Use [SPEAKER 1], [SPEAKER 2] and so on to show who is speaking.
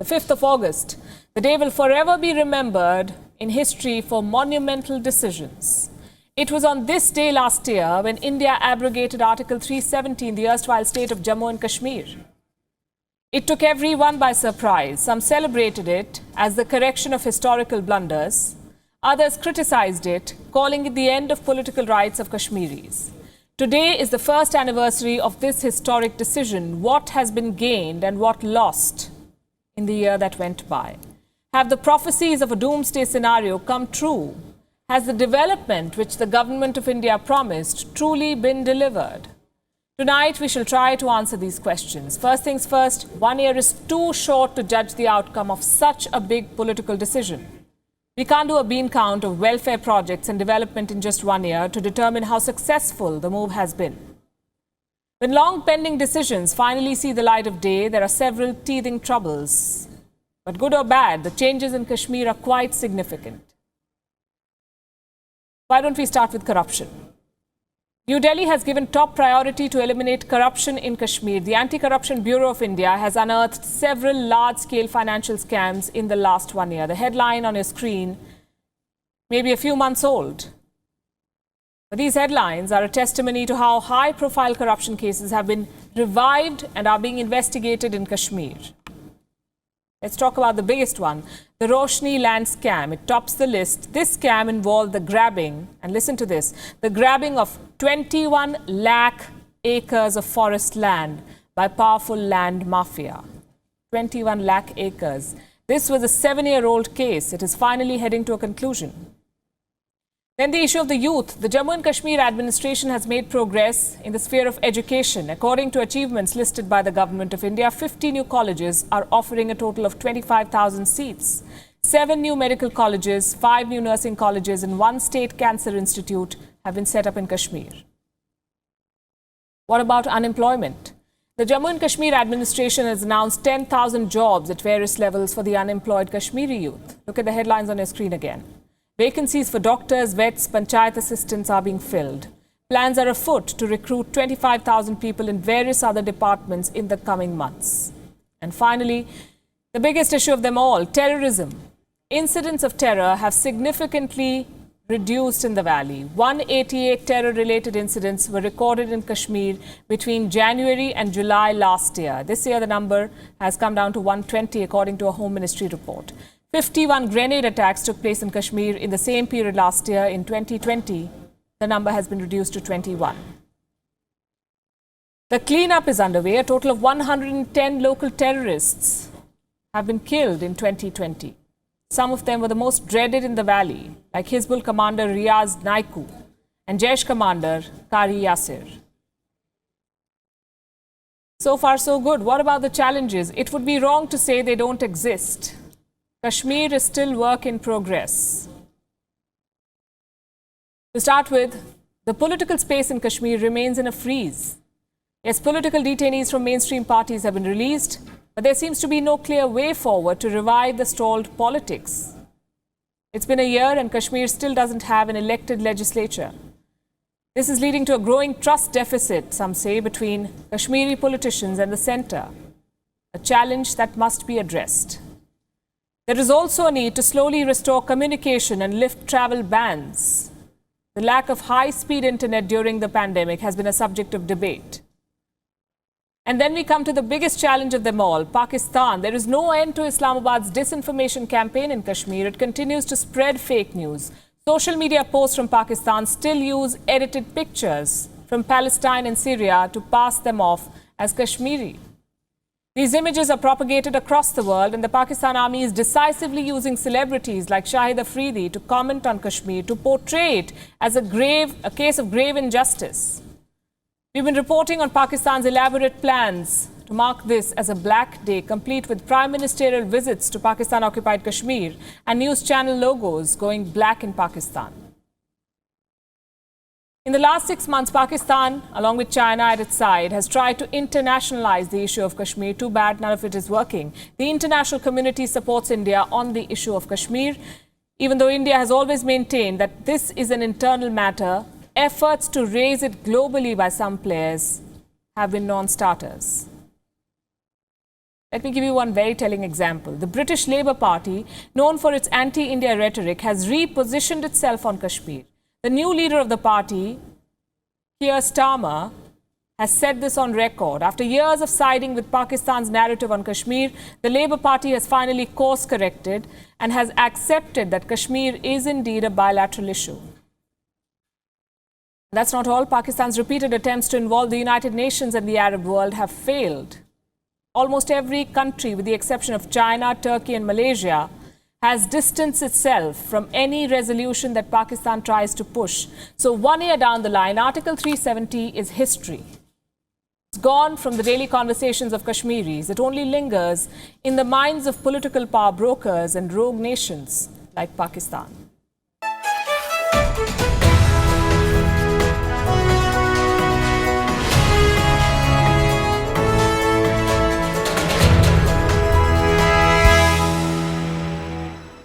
[SPEAKER 1] The 5th of August, the day will forever be remembered in history for monumental decisions. It was on this day last year when India abrogated Article 370 in the erstwhile state of Jammu and Kashmir. It took everyone by surprise. Some celebrated it as the correction of historical blunders. Others criticized it, calling it the end of political rights of Kashmiris. Today is the first anniversary of this historic decision. What has been gained and what lost in the year that went by? Have the prophecies of a doomsday scenario come true? Has the development which the government of India promised truly been delivered? Tonight, we shall try to answer these questions. First things first, 1 year is too short to judge the outcome of such a big political decision. We can't do a bean count of welfare projects and development in just 1 year to determine how successful the move has been. When long pending decisions finally see the light of day, there are several teething troubles. But good or bad, the changes in Kashmir are quite significant. Why don't we start with corruption? New Delhi has given top priority to eliminate corruption in Kashmir. The Anti-Corruption Bureau of India has unearthed several large-scale financial scams in the last 1 year. The headline on your screen may be a few months old. But these headlines are a testimony to how high-profile corruption cases have been revived and are being investigated in Kashmir. Let's talk about the biggest one, the Roshni land scam. It tops the list. This scam involved the grabbing, and listen to this, the grabbing of 21 lakh acres of forest land by powerful land mafia. 21 lakh acres. This was a 7-year-old case. It is finally heading to a conclusion. Then the issue of the youth. The Jammu and Kashmir administration has made progress in the sphere of education. According to achievements listed by the Government of India, 50 new colleges are offering a total of 25,000 seats. 7 new medical colleges, 5 new nursing colleges and 1 state cancer institute have been set up in Kashmir. What about unemployment? The Jammu and Kashmir administration has announced 10,000 jobs at various levels for the unemployed Kashmiri youth. Look at the headlines on your screen again. Vacancies for doctors, vets, panchayat assistants are being filled. Plans are afoot to recruit 25,000 people in various other departments in the coming months. And finally, the biggest issue of them all, terrorism. Incidents of terror have significantly reduced in the valley. 188 terror-related incidents were recorded in Kashmir between January and July last year. This year, the number has come down to 120, according to a Home Ministry report. 51 grenade attacks took place in Kashmir in the same period last year. In 2020, the number has been reduced to 21. The cleanup is underway. A total of 110 local terrorists have been killed in 2020. Some of them were the most dreaded in the valley, like Hizbul commander Riaz Naiku and Jaish commander Kari Yasir. So far, so good. What about the challenges? It would be wrong to say they don't exist. Kashmir is still work in progress. To start with, the political space in Kashmir remains in a freeze. Yes, political detainees from mainstream parties have been released, but there seems to be no clear way forward to revive the stalled politics. It's been a year and Kashmir still doesn't have an elected legislature. This is leading to a growing trust deficit, some say, between Kashmiri politicians and the centre, a challenge that must be addressed. There is also a need to slowly restore communication and lift travel bans. The lack of high-speed internet during the pandemic has been a subject of debate. And then we come to the biggest challenge of them all, Pakistan. There is no end to Islamabad's disinformation campaign in Kashmir. It continues to spread fake news. Social media posts from Pakistan still use edited pictures from Palestine and Syria to pass them off as Kashmiri. These images are propagated across the world, and the Pakistan army is decisively using celebrities like Shahid Afridi to comment on Kashmir, to portray it as a case of grave injustice. We've been reporting on Pakistan's elaborate plans to mark this as a black day, complete with prime ministerial visits to Pakistan-occupied Kashmir and news channel logos going black in Pakistan. In the last 6 months, Pakistan, along with China at its side, has tried to internationalize the issue of Kashmir. Too bad none of it is working. The international community supports India on the issue of Kashmir. Even though India has always maintained that this is an internal matter, efforts to raise it globally by some players have been non-starters. Let me give you one very telling example. The British Labour Party, known for its anti-India rhetoric, has repositioned itself on Kashmir. The new leader of the party, Sharma, has said this on record. After years of siding with Pakistan's narrative on Kashmir, the Labour Party has finally course-corrected and has accepted that Kashmir is indeed a bilateral issue. That's not all. Pakistan's repeated attempts to involve the United Nations and the Arab world have failed. Almost every country, with the exception of China, Turkey and Malaysia, has distanced itself from any resolution that Pakistan tries to push. So 1 year down the line, Article 370 is history. It's gone from the daily conversations of Kashmiris. It only lingers in the minds of political power brokers and rogue nations like Pakistan.